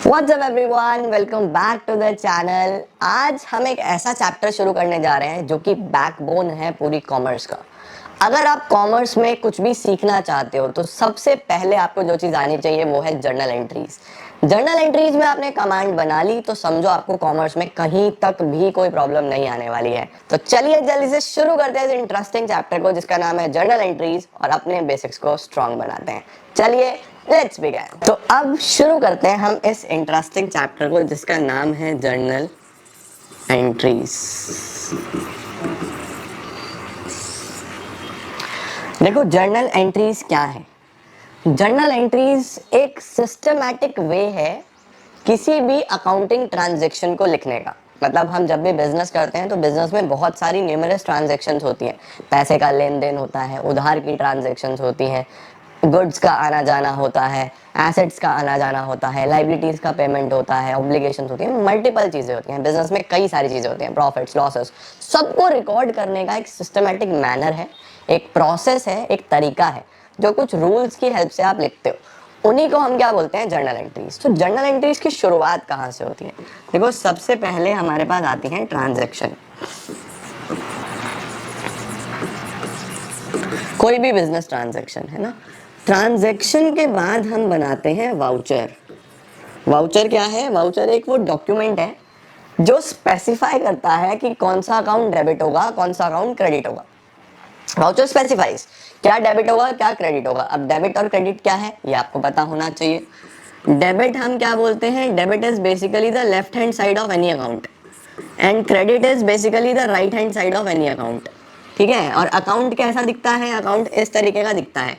What's up everyone, welcome back to the channel. आज हम एक ऐसा चैप्टर शुरू करने जा रहे हैं जो कि बैकबोन है पूरी कॉमर्स का। अगर आप कॉमर्स में कुछ भी सीखना चाहते हो तो सबसे पहले आपको जो चीज़ आनी चाहिए वो है जर्नल एंट्रीज। जर्नल एंट्रीज में आपने कमांड बना ली तो समझो आपको कॉमर्स में कहीं तक भी कोई प्रॉब्लम नहीं आने वाली है। तो चलिए जल्दी से शुरू करते हैं इस इंटरेस्टिंग चैप्टर को जिसका नाम है जर्नल एंट्रीज और अपने बेसिक्स को स्ट्रॉन्ग बनाते हैं। चलिए लेट्स बिगिन। तो अब शुरू करते हैं हम इस इंटरेस्टिंग चैप्टर को जिसका नाम है जर्नल एंट्रीज। देखो जर्नल एंट्रीज क्या है। जर्नल एंट्रीज एक सिस्टमैटिक वे है किसी भी अकाउंटिंग ट्रांजैक्शन को लिखने का। मतलब हम जब भी बिजनेस करते हैं तो बिजनेस में बहुत सारी न्यूमरस ट्रांजैक्शंस होती हैं। पैसे का लेन देन होता है, उधार की ट्रांजैक्शंस होती हैं, गुड्स का आना जाना होता है, एसेट्स का आना जाना होता है, लाइबिलिटीज का पेमेंट होता है, ऑब्लिगेशंस होती हैं, मल्टीपल चीजें होती हैं। बिजनेस में कई सारी चीजें होती हैं, प्रॉफिट्स लॉसेस, सबको रिकॉर्ड करने का एक सिस्टमैटिक मैनर है, एक प्रोसेस है, एक तरीका है जो कुछ रूल्स की हेल्प से आप लिखते हो। उन्हीं को हम क्या बोलते हैं, जर्नल एंट्रीज। तो जर्नल एंट्रीज की शुरुआत कहाँ से होती है? देखो सबसे पहले हमारे पास आती है ट्रांजैक्शन। कोई भी बिजनेस ट्रांजैक्शन है ना, ट्रांजैक्शन के बाद हम बनाते हैं वाउचर। वाउचर क्या है? वाउचर एक वो डॉक्यूमेंट है जो स्पेसिफाई करता है कि कौन सा अकाउंट डेबिट होगा, कौन सा अकाउंट क्रेडिट होगा। वाउचर स्पेसिफाइज क्या डेबिट होगा, क्या क्रेडिट होगा। अब डेबिट और क्रेडिट क्या है ये आपको पता होना चाहिए। डेबिट हम क्या बोलते हैं? Debit is basically the left hand side of any account and credit is basically the right hand side of any account. ठीक है। और अकाउंट कैसा दिखता है? अकाउंट इस तरीके का दिखता है,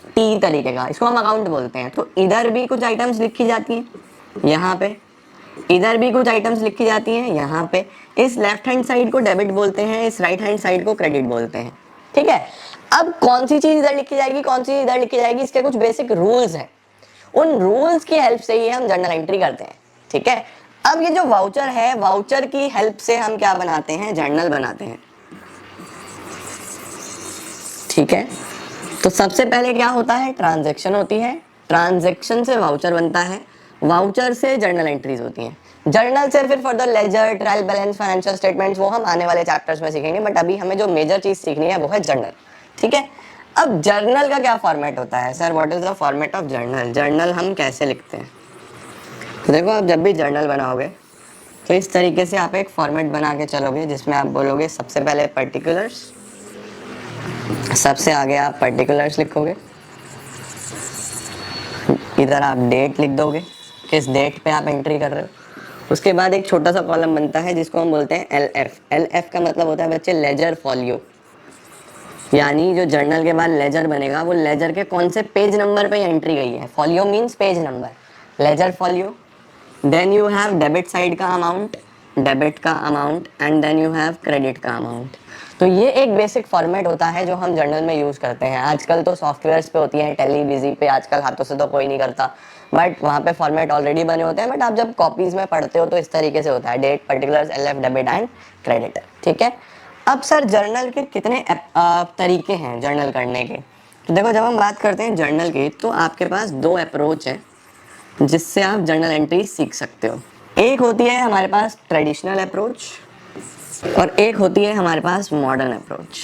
टी तरीके का, इसको हम अकाउंट बोलते हैं। तो इधर भी कुछ आइटम्स लिखी जाती हैं यहाँ पे, इधर भी कुछ आइटम्स लिखी जाती हैं यहाँ पे। इस लेफ्ट हैंड साइड को डेबिट बोलते हैं, इस राइट हैंड साइड को क्रेडिट बोलते हैं। ठीक है। अब कौन सी चीज इधर लिखी जाएगी, कौन सी इधर लिखी जाएगी, इसके कुछ बेसिक रूल्स हैं। उन रूल्स की हेल्प से ही हम जर्नल एंट्री करते हैं। ठीक है। अब ये जो वाउचर है, वाउचर की हेल्प से हम क्या बनाते हैं? जर्नल बनाते हैं। ठीक है। तो सबसे पहले क्या होता है? ट्रांजैक्शन होती है, ट्रांजैक्शन से वाउचर बनता है, वाउचर से जर्नल एंट्रीज होती हैं। जर्नल से फिर further ledger, trial balance, financial statements, वो हम आने वाले चैप्टर्स में सीखेंगे। बट अभी हमें जो मेजर चीज सीखनी है वो है जर्नल। ठीक है। अब जर्नल का क्या फॉर्मेट होता है? Sir what is the format of journal? Journal हम कैसे लिखते हैं? तो देखो आप जब भी जर्नल बनाओगे तो इस तरीके से आप एक फॉर्मेट बना के चलोगे जिसमें आप बोलोगे सबसे पहले पर्टिकुलर्स, सबसे आगे आप पर्टिकुलर्स लिखोगे, इधर आप डेट लिख दोगे, किस डेट पे आप एंट्री कर रहे हो। उसके बाद एक छोटा सा कॉलम बनता है जिसको हम बोलते हैं एल एफ। एल एफ का मतलब होता है बच्चे लेजर फॉलियो, यानी जो जर्नल के बाद लेजर बनेगा वो लेजर के कौन से पेज नंबर पे एंट्री गई है। Folio means page number, ledger folio. Then you have debit side का अमाउंट, डेबिट का amount, and then you have credit का अमाउंट। तो ये एक बेसिक फॉर्मेट होता है जो हम जर्नल में यूज करते हैं। आजकल तो सॉफ्टवेयर्स पे होती है, टेली, बिजी पे, आजकल हाथों से तो कोई नहीं करता, बट वहाँ पे फॉर्मेट ऑलरेडी बने होते हैं। बट आप जब कॉपीज में पढ़ते हो तो इस तरीके से होता है, date, particulars, L F, debit and credit. ठीक है। अब सर जर्नल के कितने तरीके हैं जर्नल करने के? तो देखो जब हम बात करते हैं जर्नल की तो आपके पास दो अप्रोच है जिससे आप जर्नल एंट्री सीख सकते हो। एक होती है हमारे पास ट्रेडिशनल अप्रोच और एक होती है हमारे पास मॉडर्न अप्रोच।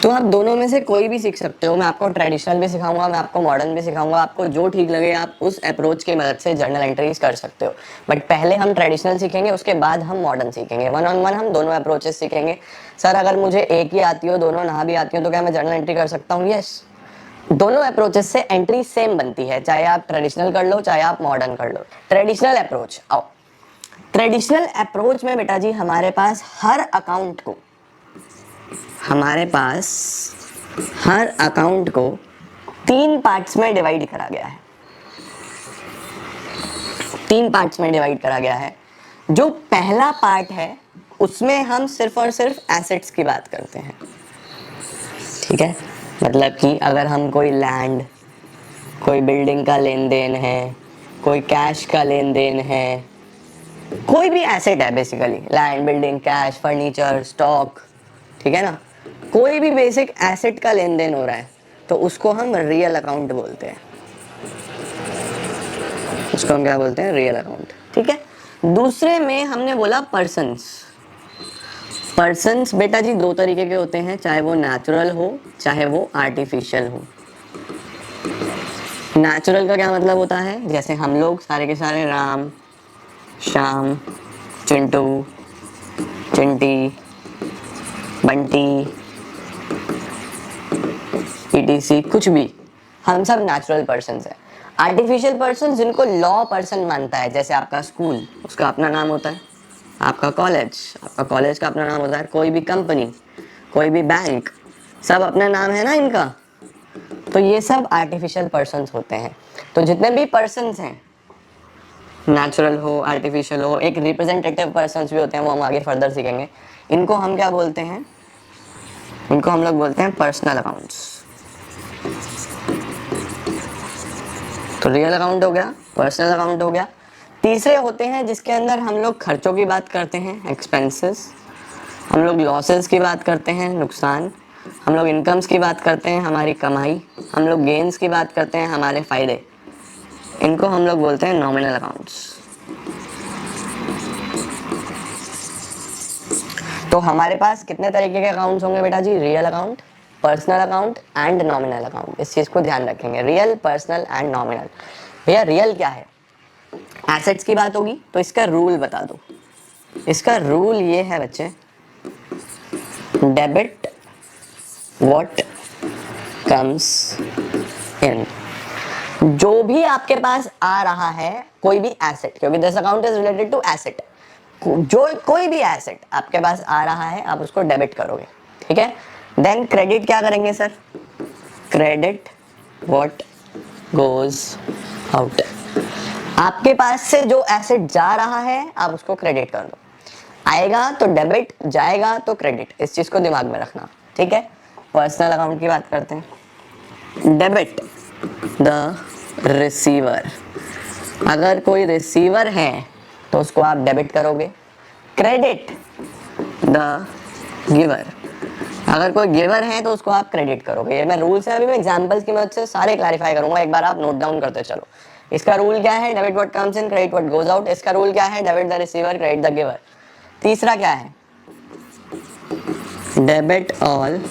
तो आप दोनों में से कोई भी सीख सकते हो। मैं आपको ट्रेडिशनल भी सिखाऊंगा, मैं आपको मॉडर्न भी सिखाऊंगा। आपको जो ठीक लगे आप उस अप्रोच की मदद से जर्नल एंट्रीज कर सकते हो। बट पहले हम ट्रेडिशनल सीखेंगे, उसके बाद हम मॉडर्न सीखेंगे। वन ऑन वन हम दोनों अप्रोचेस सीखेंगे। सर अगर मुझे एक ही आती हो, दोनों ना भी आती हो, तो क्या मैं जर्नल एंट्री कर सकता हूँ? यस। दोनों अप्रोचेस से एंट्री सेम बनती है, चाहे आप ट्रेडिशनल कर लो चाहे आप मॉडर्न कर लो। ट्रेडिशनल अप्रोच, आओ। ट्रेडिशनल अप्रोच में बेटा जी हमारे पास हर अकाउंट को तीन पार्ट्स में डिवाइड करा गया है। तीन पार्ट्स में डिवाइड करा गया है। जो पहला पार्ट है उसमें हम सिर्फ और सिर्फ एसेट्स की बात करते हैं। ठीक है। मतलब कि अगर हम कोई लैंड, कोई बिल्डिंग का लेन देन है, कोई कैश का लेन देन है, कोई भी एसेट है, basically land, building, cash, furniture, stock, ठीक है ना, कोई भी बेसिक एसेट का लेन देन हो रहा है तो उसको हम रियल अकाउंट बोलते हैं। उसको हम क्या बोलते हैं, रियल अकाउंट। ठीक है। दूसरे में हमने बोला पर्सन्स। पर्सन्स बेटा जी दो तरीके के होते हैं, चाहे वो नेचुरल हो चाहे वो आर्टिफिशियल हो। नेचुरल का क्या मतलब होता है, जैसे हम लोग सारे के सारे राम, श्याम, चिंटू, चिंटी, बंटी, ईटीसी, कुछ भी, हम सब नेचुरल पर्सन्स हैं। आर्टिफिशियल पर्सन जिनको लॉ पर्सन मानता है, जैसे आपका स्कूल, उसका अपना नाम होता है, आपका कॉलेज का अपना नाम होता है, कोई भी कंपनी, कोई भी बैंक, सब अपना नाम है ना इनका। तो ये सब आर्टिफिशियल पर्सन्स होते हैं। तो जितने भी पर्सन्स हैं, नेचुरल हो आर्टिफिशियल हो, एक रिप्रेजेंटेटिव पर्सन्स भी होते हैं, वो हम आगे फर्दर सीखेंगे। इनको हम क्या बोलते हैं, इनको हम लोग बोलते हैं पर्सनल अकाउंट्स। तो रियल अकाउंट हो गया, पर्सनल अकाउंट हो गया। तीसरे होते हैं जिसके अंदर हम लोग खर्चों की बात करते हैं, एक्सपेंसेस, हम लोग लॉसेस की बात करते हैं, नुकसान, हम लोग इनकम्स की बात करते हैं, हमारी कमाई, हम लोग गेन्स की बात करते हैं, हमारे फायदे। इनको हम लोग बोलते हैं नॉमिनल अकाउंट्स। तो हमारे पास कितने तरीके के अकाउंट्स होंगे बेटा जी, real account, personal account and nominal account. इस चीज को ध्यान रखेंगे, रियल, पर्सनल एंड नॉमिनल। भैया रियल क्या है, एसेट्स की बात होगी, तो इसका रूल बता दो। इसका रूल ये है बच्चे, डेबिट व्हाट कम्स इन। जो भी आपके पास आ रहा है, कोई भी एसेट, क्योंकि this account is related to asset, जो कोई भी एसेट आपके पास आ रहा है आप उसको डेबिट करोगे। ठीक है। देन क्रेडिट क्या करेंगे sir, credit what goes out. आपके पास से जो एसेट जा रहा है आप उसको क्रेडिट कर दो, आएगा तो डेबिट, जाएगा तो क्रेडिट, इस चीज को दिमाग में रखना। ठीक है। पर्सनल अकाउंट की बात करते हैं। डेबिट द रिसीवर, अगर कोई रिसीवर है तो उसको आप डेबिट करोगे। क्रेडिट द गिवर, अगर कोई गिवर है तो उसको आप क्रेडिट करोगे। ये मैं रूल्स है, अभी मैं एग्जांपल्स की मदद से सारे क्लैरिफाई करूंगा, एक बार आप नोट डाउन करते चलो। इसका रूल क्या है, debit what comes in credit what goes out. इसका रूल क्या है, debit the receiver credit the giver. तीसरा क्या है, debit all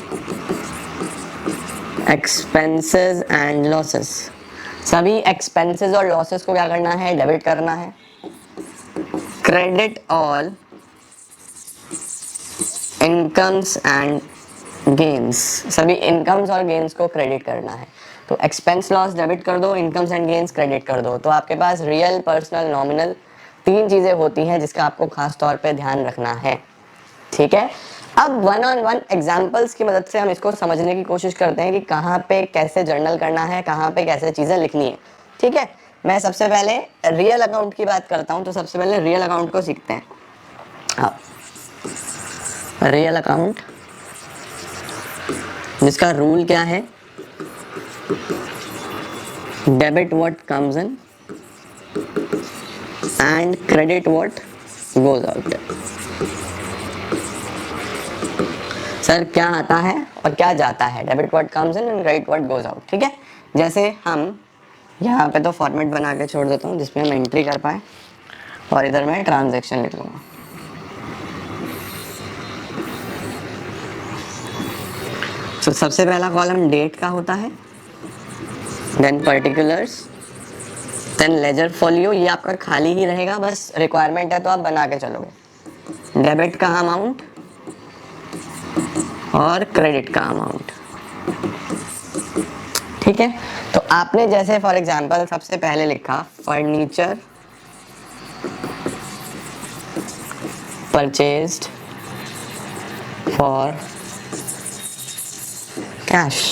expenses and losses, सभी एक्सपेंसेस और लॉसेस को क्या करना है, डेबिट करना है। Credit all incomes and gains, सभी इनकम्स और गेन्स को क्रेडिट करना है। तो एक्सपेंस लॉस डेबिट कर दो, इनकम्स एंड गेन्स क्रेडिट कर दो। तो आपके पास रियल, पर्सनल, नॉमिनल तीन चीजें होती हैं जिसका आपको खास तौर पे ध्यान रखना है। ठीक है। अब वन ऑन वन एग्जांपल्स की मदद से हम इसको समझने की कोशिश करते हैं कि कहाँ पे कैसे जर्नल करना है, कहाँ पे कैसे चीजें लिखनी है। ठीक है। मैं सबसे पहले रियल अकाउंट की बात करता हूँ, तो सबसे पहले रियल अकाउंट को सीखते हैं। हाँ, रियल अकाउंट जिसका रूल क्या है, debit what comes in and credit what goes out. Sir क्या आता है और क्या जाता है, debit what comes in and credit what goes out. ठीक है। जैसे हम यहाँ पे तो फॉर्मेट बना के छोड़ देता हूँ जिसमें हम एंट्री कर पाए, और इधर मैं ट्रांजैक्शन लिख लूँगा। तो सबसे पहला कॉलम डेट का होता है, then particulars, then ledger folio. ये आपका खाली ही रहेगा, बस रिक्वायरमेंट है तो आप बना के चलोगे। डेबिट का अमाउंट और क्रेडिट का अमाउंट। ठीक है। तो आपने जैसे फॉर एग्जांपल सबसे पहले लिखा furniture purchased for cash,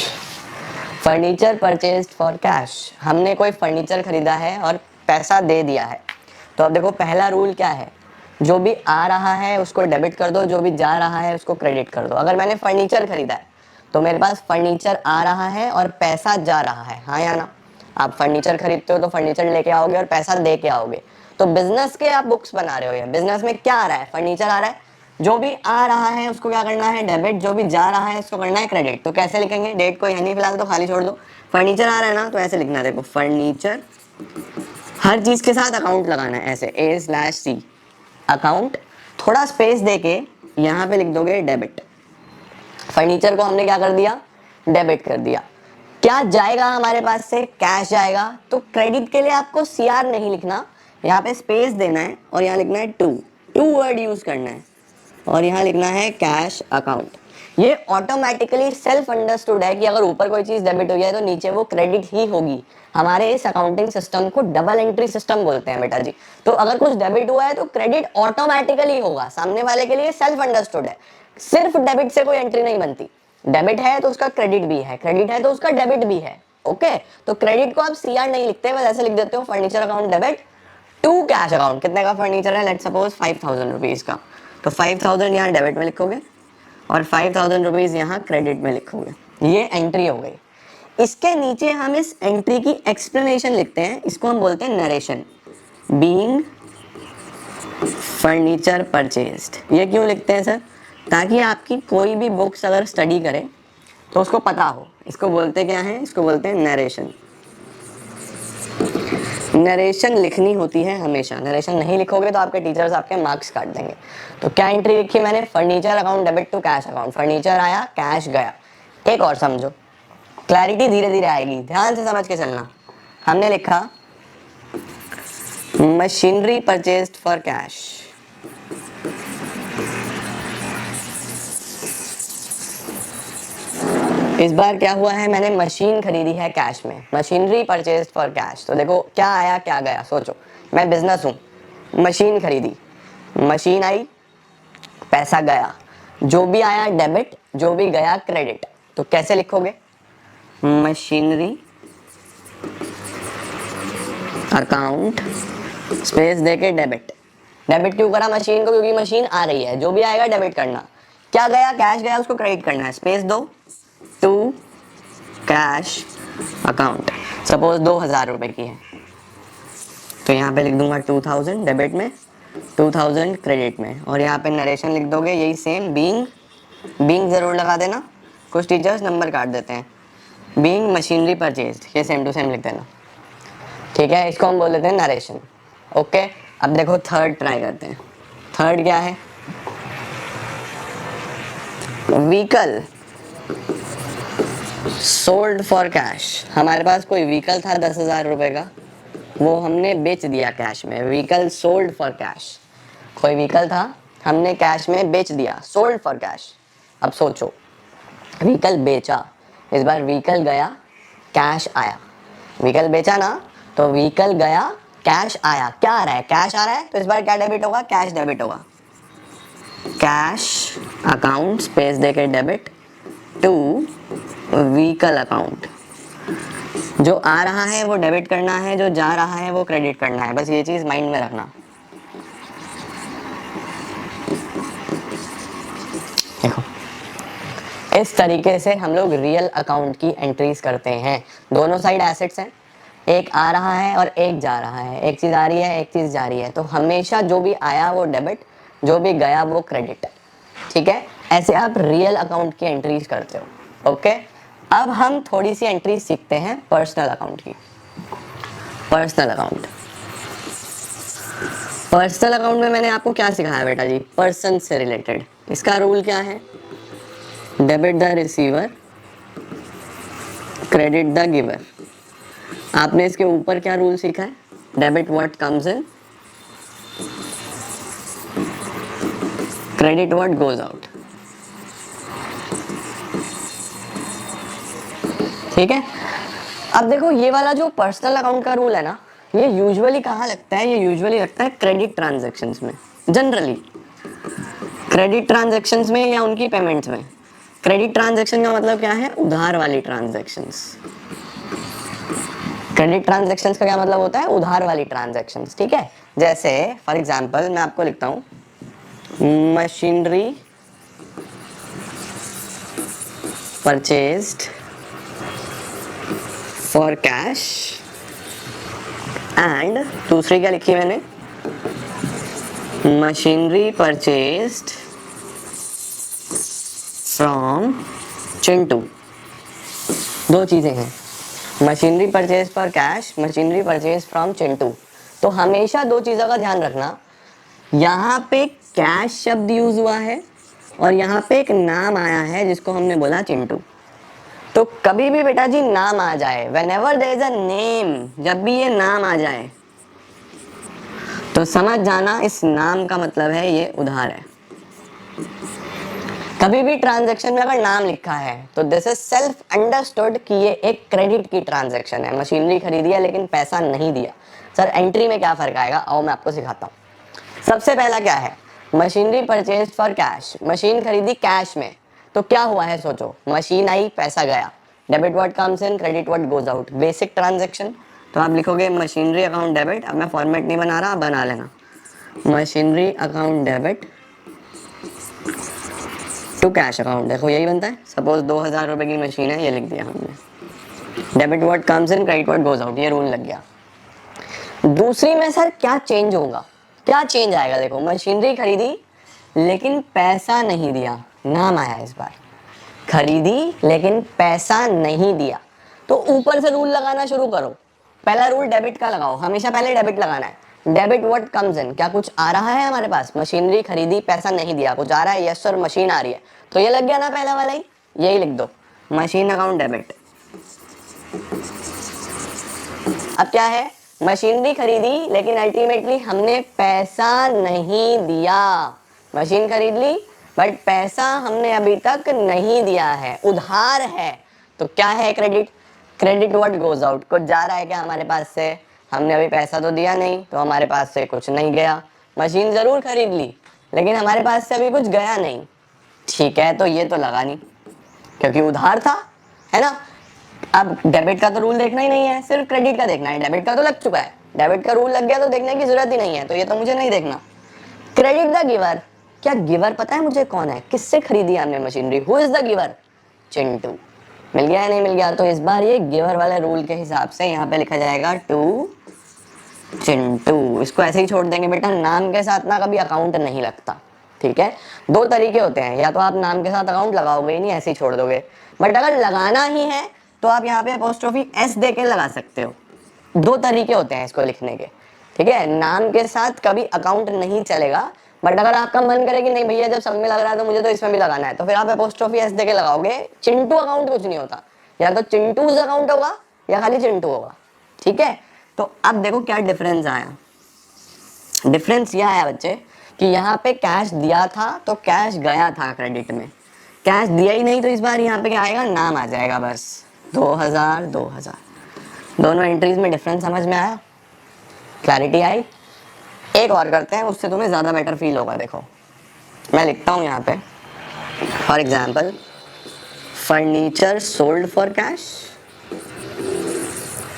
furniture purchased for cash, हमने कोई फर्नीचर खरीदा है और पैसा दे दिया है। तो अब देखो पहला रूल क्या है, जो भी आ रहा है उसको डेबिट कर दो, जो भी जा रहा है उसको क्रेडिट कर दो। अगर मैंने फर्नीचर खरीदा है तो मेरे पास फर्नीचर आ रहा है और पैसा जा रहा है, हाँ या ना। आप फर्नीचर खरीदते हो तो फर्नीचर लेके आओगे और पैसा दे के आओगे। तो बिजनेस के आप बुक्स बना रहे हो, या बिजनेस में क्या आ रहा है, फर्नीचर आ रहा है, जो भी आ रहा है उसको क्या करना है, डेबिट, जो भी जा रहा है उसको करना है क्रेडिट। तो कैसे लिखेंगे, डेट को है नहीं फिलहाल तो खाली छोड़ दो, फर्नीचर आ रहा है ना तो ऐसे लिखना है, देखो फर्नीचर हर चीज के साथ अकाउंट लगाना है, ऐसे A/C अकाउंट, थोड़ा स्पेस देके यहाँ पे लिख दोगे डेबिट। फर्नीचर को हमने क्या कर दिया, डेबिट कर दिया। क्या जाएगा हमारे पास से, कैश जाएगा। तो क्रेडिट के लिए आपको CR नहीं लिखना, यहाँ पे स्पेस देना है और यहाँ लिखना है टू वर्ड यूज करना है और यहाँ लिखना है कैश अकाउंट। ये ऑटोमेटिकली सेल्फ अंडरस्टूड है कि अगर ऊपर कोई चीज डेबिट हो गया है तो नीचे वो क्रेडिट ही होगी। हमारे इस अकाउंटिंग सिस्टम को डबल एंट्री सिस्टम बोलते हैं बेटा जी। तो अगर कुछ डेबिट हुआ है तो क्रेडिट ऑटोमेटिकली होगा, सामने वाले के लिए सेल्फ अंडरस्टूड है। सिर्फ डेबिट से कोई एंट्री नहीं बनती, डेबिट है तो उसका क्रेडिट भी है, क्रेडिट है तो उसका डेबिट भी है। ओके, तो क्रेडिट को आप CR नहीं लिखते, बस ऐसे लिख देते हो furniture account debit to cash account. कितने का फर्नीचर है, लेट सपोज 5000 रुपीज का, तो 5000 यहाँ डेबिट में लिखोगे और 5000 रुपीज यहाँ क्रेडिट में लिखोगे। ये एंट्री हो गई। इसके नीचे हम इस एंट्री की एक्सप्लेनेशन लिखते हैं, इसको हम बोलते हैं नरेशन। Being furniture purchased. ये क्यों लिखते हैं सर, ताकि आपकी कोई भी बुक्स अगर स्टडी करे तो उसको पता हो। इसको बोलते क्या है, इसको बोलते हैं नरेशन। नरेशन लिखनी होती है हमेशा, नरेशन नहीं लिखोगे तो आपके टीचर्स आपके मार्क्स काट देंगे। तो क्या एंट्री लिखी मैंने, furniture account debit to cash account. Furniture आया, कैश गया। एक और समझो, क्लैरिटी धीरे धीरे आएगी, ध्यान से समझ के चलना। हमने लिखा मशीनरी परचेज्ड फॉर कैश। इस बार क्या हुआ है, मैंने मशीन खरीदी है कैश में, मशीनरी परचेज फॉर कैश। तो देखो क्या आया क्या गया, सोचो। मैं बिजनेस हूँ, मशीन खरीदी, मशीन आई, पैसा गया, जो भी आया डेबिट, जो भी गया क्रेडिट। तो कैसे लिखोगे, मशीनरी अकाउंट स्पेस देके डेबिट। डेबिट क्यों करा मशीन को, क्योंकि मशीन आ रही है, जो भी आएगा डेबिट करना। क्या गया, कैश गया, उसको क्रेडिट करना है, स्पेस दो टू कैश अकाउंट। सपोज 2000 रुपए की है तो यहाँ पे लिख दूंगा 2000 डेबिट में, 2000 क्रेडिट में, और यहाँ पे नरेशन लिख दोगे यही सेम, बीइंग जरूर लगा देना, कुछ टीचर्स नंबर काट देते हैं। बीइंग मशीनरी परचेज, ये सेम टू सेम लिख देना, ठीक है। इसको हम बोल देते हैं नरेशन। ओके, अब देखो थर्ड ट्राई करते हैं। थर्ड क्या है, व्हीकल सोल्ड फॉर कैश। हमारे पास कोई व्हीकल था 10,000 रुपए का, वो हमने बेच दिया कैश में। व्हीकल सोल्ड फॉर कैश, कोई व्हीकल था हमने कैश में बेच दिया, सोल्ड फॉर कैश। अब सोचो, व्हीकल बेचा, इस बार व्हीकल गया, कैश आया। व्हीकल बेचा ना, तो व्हीकल गया, कैश आया। क्या आ रहा है, कैश आ रहा है, तो इस बार क्या डेबिट होगा, कैश डेबिट होगा। कैश अकाउंट स्पेस देके डेबिट टू व्हीकल अकाउंट। जो आ रहा है वो डेबिट करना है, जो जा रहा है वो क्रेडिट करना है, बस ये चीज माइंड में रखना। देखो इस तरीके से हम लोग रियल अकाउंट की एंट्रीज करते हैं। दोनों साइड एसेट्स हैं, एक आ रहा है और एक जा रहा है, एक चीज आ रही है एक चीज जा रही है, तो हमेशा जो भी आया वो डेबिट, जो भी गया वो क्रेडिट, ठीक है। ऐसे आप रियल अकाउंट की एंट्रीज करते हो। ओके, अब हम थोड़ी सी एंट्री सीखते हैं पर्सनल अकाउंट की। पर्सनल अकाउंट, पर्सनल अकाउंट में मैंने आपको क्या सिखाया बेटा जी, पर्सन से रिलेटेड। इसका रूल क्या है, debit the receiver, credit the giver. आपने इसके ऊपर क्या रूल सीखा है, debit what comes in, credit what goes out, ठीक है। अब देखो ये वाला जो पर्सनल अकाउंट का रूल है ना, ये यूजुअली कहाँ लगता है, ये यूजुअली लगता है क्रेडिट ट्रांजैक्शंस में, जनरली क्रेडिट ट्रांजैक्शंस में या उनकी पेमेंट्स में। क्रेडिट ट्रांजैक्शन का मतलब क्या है, उधार वाली ट्रांजैक्शंस। क्रेडिट ट्रांजैक्शंस का क्या मतलब होता है, उधार वाली ट्रांजैक्शंस, ठीक है। जैसे फॉर एग्जांपल मैं आपको लिखता हूँ, machinery purchased for cash, and दूसरी क्या लिखी मैंने, मशीनरी परचेज्ड फ्रॉम चिंटू। दो चीजें हैं, machinery purchase for cash, machinery purchase from Chintu. तो हमेशा दो चीज़ों का ध्यान रखना, यहाँ पे कैश शब्द यूज हुआ है और यहाँ पे एक नाम आया है जिसको हमने बोला चिंटू। तो कभी भी बेटा जी नाम आ जाए, whenever there is a name, जब भी ये नाम आ जाए तो समझ जाना इस नाम का मतलब है ये उधार है। कभी भी ट्रांजैक्शन में अगर नाम लिखा है तो दिस इज सेल्फ अंडरस्टूड कि ये एक क्रेडिट की ट्रांजैक्शन है। मशीनरी खरीदी है लेकिन पैसा नहीं दिया। सर एंट्री में क्या फर्क आएगा, आओ मैं आपको सिखाता हूँ। सबसे पहला क्या है, machinery purchase for cash, machine खरीदी कैश में। तो क्या हुआ है सोचो, मशीन आई पैसा गया, debit what comes in credit what goes out, basic transaction. तो आप लिखोगे मशीनरी अकाउंट डेबिट, अब मैं फॉर्मेट नहीं बना रहा, बना लेना, machinery account debit to cash account. देखो यही बनता है। सपोज 2000 रुपए की मशीन है, ये लिख दिया हमने, debit what comes in credit what goes out, ये रूल लग गया। दूसरी में सर क्या चेंज होगा, क्या चेंज आएगा, देखो मशीनरी खरीदी लेकिन पैसा नहीं दिया, नाम आया इस बार, खरीदी लेकिन पैसा नहीं दिया। तो ऊपर से रूल लगाना शुरू करो। पहला रूल डेबिट का लगाओ, हमेशा पहले डेबिट लगाना है। डेबिट व्हाट कम्स इन, क्या कुछ आ रहा है हमारे पास, मशीनरी खरीदी पैसा नहीं दिया, कुछ आ रहा है, यस सर मशीन आ रही है, तो ये लग गया ना पहला वाला ही, यही लिख दो, मशीन अकाउंट डेबिट। अब क्या है, मशीनरी खरीदी लेकिन अल्टीमेटली हमने पैसा नहीं दिया, मशीन खरीद ली बट पैसा हमने अभी तक नहीं दिया है, उधार है। तो क्या है, credit, credit what goes out, कुछ जा रहा है क्या हमारे पास से, हमने अभी पैसा तो दिया नहीं तो हमारे पास से कुछ नहीं गया। मशीन जरूर खरीद ली लेकिन हमारे पास से अभी कुछ गया नहीं, ठीक है, तो ये तो लगा नहीं क्योंकि उधार था, है ना। अब डेबिट का तो रूल देखना ही नहीं है, सिर्फ क्रेडिट का देखना है, डेबिट का तो लग चुका है, डेबिट का रूल लग गया तो देखने की जरूरत ही नहीं है, तो ये तो मुझे नहीं देखना। क्रेडिट द गिवर, क्या गिवर पता है मुझे कौन है, किससे खरीदी हमने machinery, who is the giver, Chintu. मिल गया या नहीं मिल गया, तो इस बार ये गिवर वाले रूल के हिसाब से यहाँ पे लिखा जाएगा टू चिंटू। इसको ऐसे ही छोड़ देंगे बेटा, नाम के साथ ना कभी अकाउंट नहीं लगता, ठीक है। दो तरीके होते हैं, या तो आप नाम के साथ अकाउंट लगाओगे ही नहीं, ऐसे ही छोड़ दोगे, बट अगर लगाना ही है तो आप यहाँ पे अपोस्ट्रोफी एस दे के लगा सकते हो। दो तरीके होते हैं इसको लिखने के, ठीक है। नाम के साथ कभी अकाउंट नहीं चलेगा, बट अगर आपका मन करे कि नहीं भैया जब सब में लग रहा है तो मुझे तो इसमें भी लगाना है, तो फिर आप अपोस्ट्रोफी एस दे के लगाओगे। चिंटू अकाउंट कुछ नहीं होता, या तो चिंटूज अकाउंट होगा या खाली चिंटू होगा, ठीक है। तो अब देखो क्या डिफरेंस आया, डिफरेंस यह आया बच्चे कि यहाँ पे कैश दिया था तो कैश गया था क्रेडिट में, कैश दिया ही नहीं तो इस बार यहाँ पे क्या आएगा, नाम आ जाएगा बस, 2000 2000। दोनों एंट्रीज में डिफरेंस समझ में आया, क्लैरिटी आई। एक और करते हैं, उससे तुम्हें ज़्यादा बेटर फील होगा। देखो मैं लिखता हूँ यहाँ पे, for example furniture sold for cash,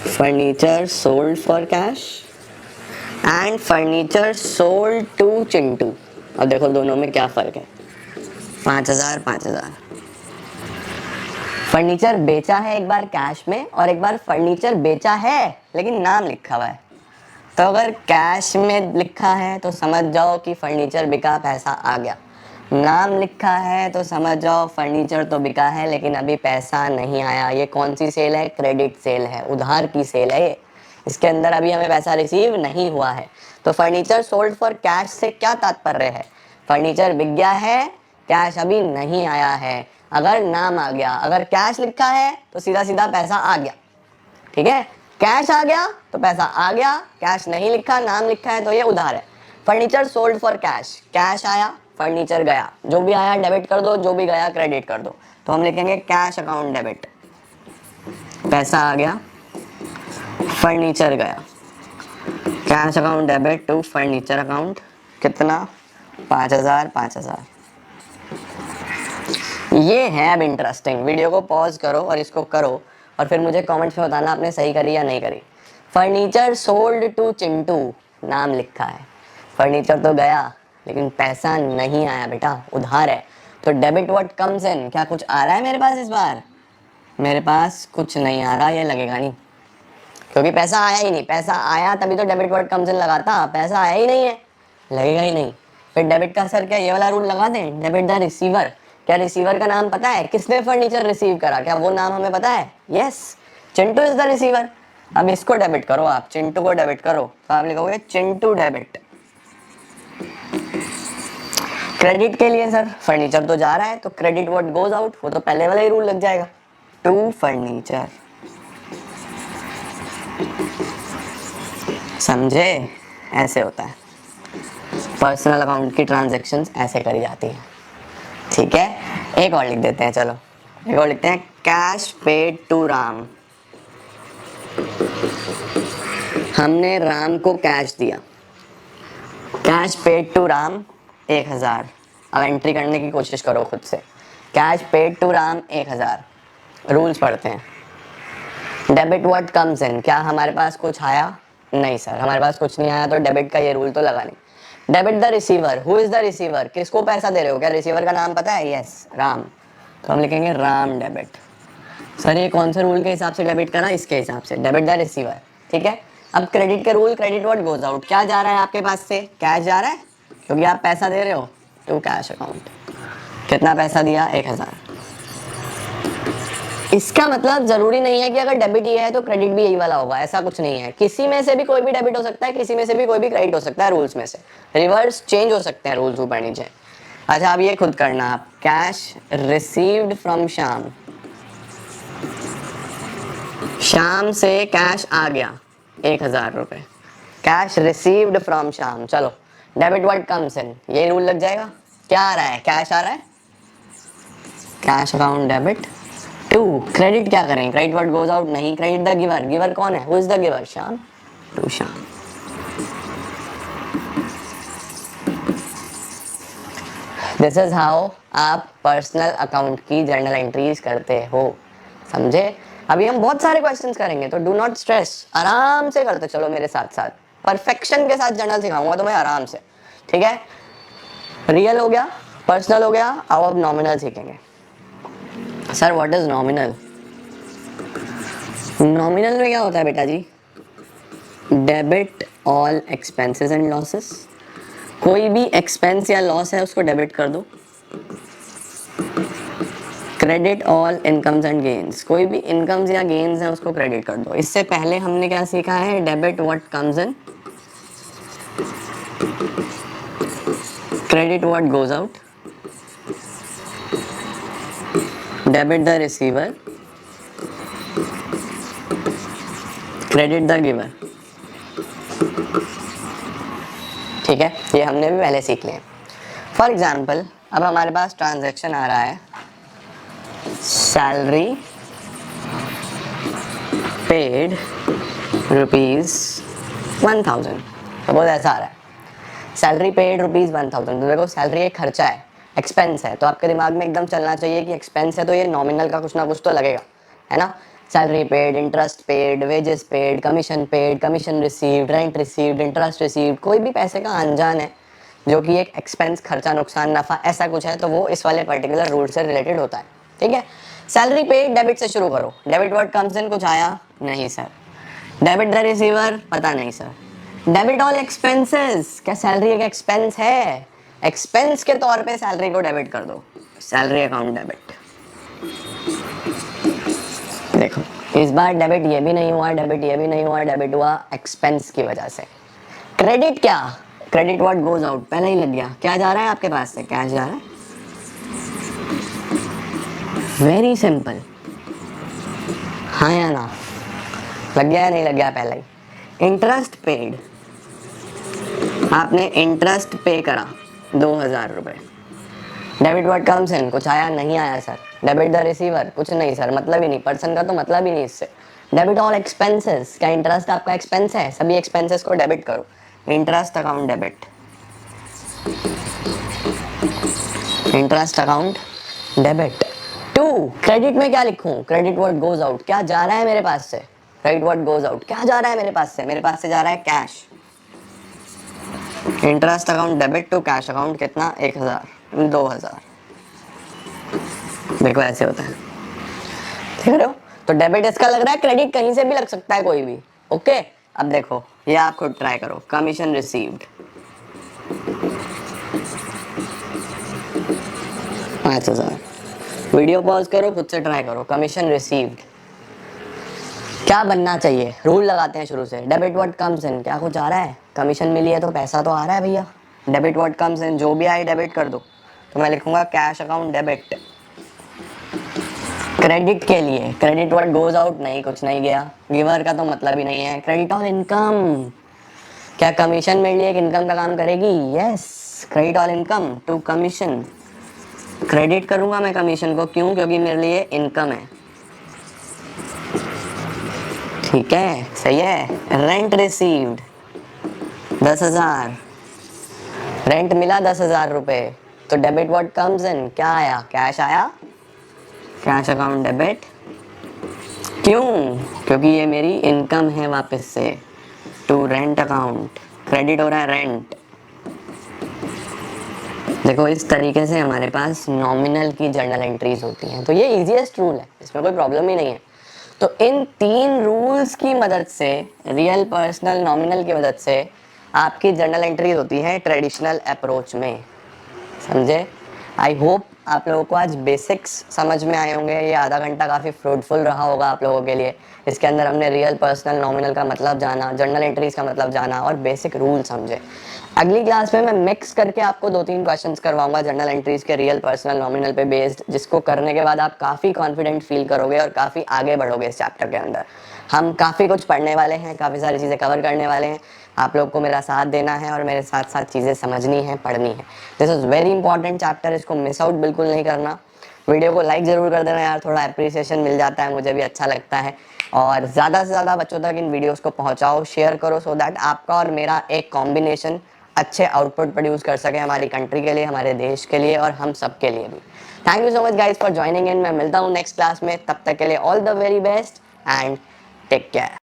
furniture sold for cash and furniture sold to Chintu. अब देखो दोनों में क्या फ़र्क है, 5000 5000। फर्नीचर बेचा है एक बार कैश में और एक बार फर्नीचर बेचा है लेकिन नाम लिखा हुआ है। तो अगर कैश में लिखा है तो समझ जाओ कि फर्नीचर बिका, पैसा आ गया। नाम लिखा है तो समझ जाओ फर्नीचर तो बिका है लेकिन अभी पैसा नहीं आया। ये कौन सी सेल है, क्रेडिट सेल है, उधार की सेल है ये, इसके अंदर अभी हमें पैसा रिसीव नहीं हुआ है। तो फर्नीचर सोल्ड फॉर कैश से क्या तात्पर्य है, फर्नीचर बिक गया है, कैश अभी नहीं आया है। अगर नाम आ गया, अगर कैश लिखा है तो सीधा सीधा पैसा आ गया, ठीक है। कैश आ गया तो पैसा आ गया, कैश नहीं लिखा, नाम लिखा है तो ये उधार है। Furniture sold for cash, cash आया फर्नीचर गया, जो भी आया डेबिट कर दो, जो भी गया क्रेडिट कर दो। तो हम लिखेंगे कैश अकाउंट डेबिट, पैसा आ गया फर्नीचर गया, cash account debit to furniture account, कितना, 5000 5000। ये है अब इंटरेस्टिंग, वीडियो को पॉज करो और इसको करो और फिर मुझे कमेंट्स में बताना आपने सही करी या नहीं करी। फर्नीचर सोल्ड टू चिंटू, नाम लिखा है, फर्नीचर तो गया लेकिन पैसा नहीं आया बेटा, उधार है। तो डेबिट व्हाट कम्स इन, क्या कुछ आ रहा है मेरे पास इस बार, मेरे पास कुछ नहीं आ रहा, ये लगेगा नहीं क्योंकि पैसा आया ही नहीं। पैसा आया तभी तो डेबिट व्हाट कम्स इन लगाता, पैसा आया ही नहीं है, लगेगा ही नहीं। फिर डेबिट का सर क्या ये वाला रूल लगा दें, डेबिट द रिसीवर। क्या रिसीवर का नाम पता है, किसने फर्नीचर रिसीव करा, क्या वो नाम हमें पता है, yes Chintu is the receiver. अब इसको डेबिट करो, आप चिंटू को डेबिट करो, तो आप लिखोगे चिंटू डेबिट। क्रेडिट के लिए सर फर्नीचर तो जा रहा है, तो क्रेडिट व्हाट गोज आउट, वो तो पहले वाला ही रूल लग जाएगा, टू फर्नीचर। समझे? ऐसे होता है, पर्सनल अकाउंट की ट्रांजैक्शंस ऐसे करी जाती है। ठीक है, एक और लिख देते हैं, चलो एक और लिखते हैं, कैश पेड टू राम। हमने राम को कैश दिया, कैश पेड टू राम 1000। अब एंट्री करने की कोशिश करो खुद से, cash paid to Ram 1000। Rules पढ़ते हैं। डेबिट व्हाट कम्स इन, क्या हमारे पास कुछ आया? नहीं सर, हमारे पास कुछ नहीं आया, तो डेबिट का ये रूल तो लगा नहीं। Debit the receiver, who is the receiver, किसको पैसा दे रहे हो? क्या रिसीवर का नाम पता है? यस, राम, तो हम लिखेंगे राम डेबिट। सर ये कौन से रूल के हिसाब से डेबिट करा? इसके हिसाब से, डेबिट द रिसीवर। ठीक है, अब क्रेडिट के rule, credit what goes out, क्या जा रहा है आपके पास से? कैश जा रहा है, क्योंकि आप पैसा दे रहे हो, टू कैश अकाउंट। कितना पैसा दिया? 1000। इसका मतलब जरूरी नहीं है कि अगर डेबिट ये है तो क्रेडिट भी यही वाला होगा, ऐसा कुछ नहीं है। किसी में से भी कोई भी डेबिट हो सकता है, किसी में से भी कोई भी क्रेडिट हो सकता है, रूल्स में से रिवर्स चेंज हो सकते हैं रूल्स ऊपर नीचे। अच्छा, अब ये खुद करना आप, cash received from Shyam, Shyam से कैश आ गया 1000 रुपए, कैश रिसीव्ड फ्रॉम श्याम। चलो, डेबिट व्हाट कम्स इन, ये रूल लग जाएगा। क्या आ रहा है? कैश आ रहा है, cash account debit to credit. क्या करें? क्रेडिट व्हाट गोज आउट नहीं, क्रेडिट द गिवर, गिवर कौन है? Who is the giver? Shyam, to Shyam. This is how आप पर्सनल अकाउंट की जर्नल एंट्रीज करते हो। समझे? अभी हम बहुत सारे क्वेश्चंस करेंगे, तो डू नॉट स्ट्रेस, आराम से करते चलो मेरे साथ साथ। परफेक्शन के साथ जर्नल सिखाऊंगा तुम्हें आराम से। ठीक है, रियल हो गया, पर्सनल हो गया, अब नॉमिनल सीखेंगे। Sir what is nominal? Nominal में क्या होता है बेटा जी? Debit all expenses and losses, कोई भी एक्सपेंस या लॉस है उसको डेबिट कर दो। Credit all incomes and gains, कोई भी इनकम्स या गेन्स है उसको क्रेडिट कर दो। इससे पहले हमने क्या सीखा है? Debit what comes in, credit what goes out, debit the receiver, credit the giver. ठीक है, ये हमने भी पहले सीख लिया। फॉर एग्जाम्पल, अब हमारे पास ट्रांजैक्शन आ रहा है, सैलरी पेड ₹1000, सपोज ऐसा आ रहा है, सैलरी पेड ₹1000। तो देखो, सैलरी एक खर्चा है, एक्सपेंस है, तो आपके दिमाग में एकदम चलना चाहिए कि एक्सपेंस है तो ये नॉमिनल का कुछ ना कुछ तो लगेगा, है ना? Salary paid, interest paid, wages paid, commission received, rent received, interest received, कोई भी पैसे का अनजान है जो कि एक एक्सपेंस, खर्चा, नुकसान, नफा, ऐसा कुछ है, तो वो इस वाले पर्टिकुलर रूल से रिलेटेड होता है। ठीक है, सैलरी पेड डेबिट से शुरू करो। डेबिट व्हाट कम्स इन, कुछ आया? नहीं सर। डेबिट द रिसीवर, पता नहीं सर। डेबिट ऑल एक्सपेंसेस, क्या सैलरी एक एक्सपेंस है? एक्सपेंस के तौर पे सैलरी को डेबिट कर दो, सैलरी अकाउंट डेबिट। देखो, इस बार डेबिट ये भी नहीं हुआ, डेबिट ये भी नहीं हुआ, डेबिट हुआ एक्सपेंस की वजह से। क्रेडिट क्या? क्रेडिट व्हाट गोज आउट, पहले ही लग गया। क्या जा रहा है आपके पास से? कैश जा रहा है। वेरी सिंपल, हाँ या ना? लग गया या नहीं लग गया? पहले ही। इंटरेस्ट पेड, आपने इंटरेस्ट पे करा 2000 रुपए। डेबिट व्हाट कम्स इन, कुछ आया? नहीं आया सर। डेबिट द रिसीवर, कुछ नहीं सर, मतलब ही नहीं, पर्सन का तो मतलब ही नहीं इससे। डेबिट ऑल एक्सपेंसेस, क्या इंटरेस्ट आपका एक्सपेंस है? सभी एक्सपेंसेस को डेबिट करो, interest account debit, interest account debit. To credit में क्या लिखूं? क्रेडिट व्हाट गोज आउट, क्या जा रहा है मेरे पास से? क्रेडिट व्हाट गोज आउट, क्या जा रहा है मेरे पास से? मेरे पास से जा रहा है cash. Interest account debit to cash account, कितना? 1000, 2000। देखो ऐसे होता है, देख रहे हो? तो डेबिट इसका लग रहा है, क्रेडिट कहीं से भी लग सकता है, कोई भी। ओके, अब देखो, ये आप खुद ट्राई करो। कमीशन रिसीव्ड 5000, वीडियो पॉज करो, खुद से ट्राई करो। कमीशन रिसीव्ड क्या बनना चाहिए, रूल लगाते हैं शुरू से। डेबिट व्हाट कम्स इन, क्या कुछ आ रहा है, कमीशन मिली है तो पैसा तो आ रहा है भैया। डेबिट व्हाट कम्स इन, जो भी आए डेबिट कर दो। तो मैं लिखूंगा कैश अकाउंट डेबिट। क्रेडिट के लिए क्रेडिट व्हाट गोज आउट, नहीं कुछ नहीं गया, गिवर का तो मतलब ही नहीं है। क्रेडिट ऑन इनकम, क्या कमीशन मेरे लिए एक इनकम का काम करेगी? Yes, credit on income to commission. Credit करूंगा मैं कमीशन को, क्यों? क्योंकि मेरे लिए इनकम है। ठीक है, सही है। रेंट रिसीव्ड 10,000, रेंट मिला 10,000 रुपए। तो डेबिट व्हाट कम्स इन, क्या आया? कैश आया, कैश अकाउंट डेबिट। क्यों? क्योंकि ये मेरी इनकम है वापस से। टू रेंट अकाउंट, क्रेडिट हो रहा है रेंट। देखो इस तरीके से हमारे पास नॉमिनल की जर्नल एंट्रीज होती हैं। तो ये इजीएस्ट रूल है, इसमें कोई प्रॉब्लम ही नहीं है। तो इन 3 रूल्स की मदद से, रियल, पर्सनल, नॉमिनल की मदद से आपकी जर्नल एंट्रीज होती है ट्रेडिशनल अप्रोच में। समझे? आई होप आप लोगों को आज बेसिक्स समझ में आए होंगे। ये आधा घंटा काफ़ी फ्रूटफुल रहा होगा आप लोगों के लिए। इसके अंदर हमने रियल, पर्सनल, नॉमिनल का मतलब जाना, जर्नल एंट्रीज का मतलब जाना और बेसिक रूल समझे। अगली क्लास में मैं मिक्स करके आपको 2-3 क्वेश्चंस करवाऊंगा जर्नल एंट्रीज के, रियल, पर्सनल, नॉमिनल पे बेस्ड, जिसको करने के बाद आप काफ़ी कॉन्फिडेंट फील करोगे और काफ़ी आगे बढ़ोगे इस चैप्टर के अंदर। हम काफ़ी कुछ पढ़ने वाले हैं, काफ़ी सारी चीज़ें कवर करने वाले हैं। आप लोग को मेरा साथ देना है और मेरे साथ साथ चीज़ें समझनी है, पढ़नी है। This is very important chapter, इसको मिस आउट बिल्कुल नहीं करना। वीडियो को लाइक ज़रूर कर देना यार, थोड़ा अप्रिसिएशन मिल जाता है, मुझे भी अच्छा लगता है। और ज़्यादा से ज़्यादा बच्चों तक इन वीडियोस को पहुंचाओ, शेयर करो, सो दैट आपका और मेरा एक कॉम्बिनेशन अच्छे आउटपुट प्रोड्यूस कर सके हमारी कंट्री के लिए, हमारे देश के लिए और हम सब के लिए भी। Thank you so much guys for joining in. मैं मिलता हूँ नेक्स्ट क्लास में, तब तक के लिए all the very best and take care.